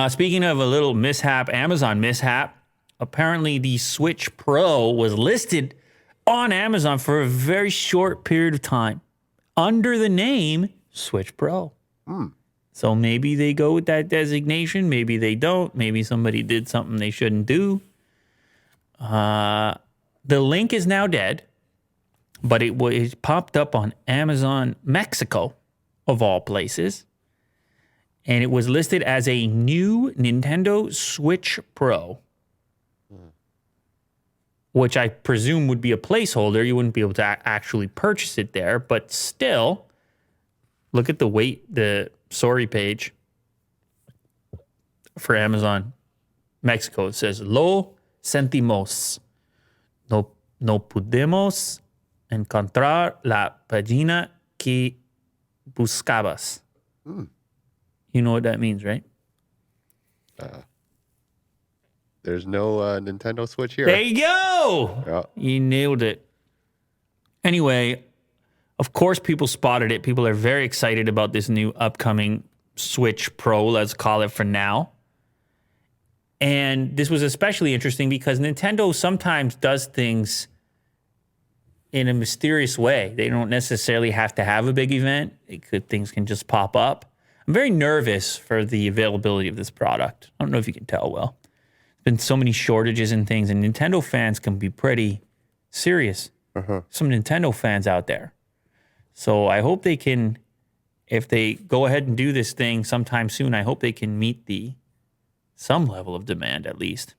Speaking of a little mishap, Amazon mishap, apparently the Switch Pro was listed on Amazon for a very short period of time under the name Switch Pro. So maybe they go with that designation. Maybe they don't. Maybe somebody did something they shouldn't do. The link is now dead, but it popped up on Amazon Mexico, of all places. And it was listed as a new Nintendo Switch Pro, which I presume would be a placeholder. You wouldn't be able to actually purchase it there, but still, look at the sorry page for Amazon Mexico. It says, Lo sentimos. No pudimos encontrar la página que buscabas. You know what that means, right? There's no Nintendo Switch here. There you go. Yeah. You nailed it. Anyway, of course, people spotted it. People are very excited about this new upcoming Switch Pro, let's call it for now. And this was especially interesting because Nintendo sometimes does things in a mysterious way. They don't necessarily have to have a big event. Things can just pop up. I'm very nervous for the availability of this product. I don't know if you can tell well. There's been so many shortages and things, and Nintendo fans can be pretty serious. Some Nintendo fans out there. So I hope they can, if they go ahead and do this thing sometime soon, I hope they can meet some level of demand at least.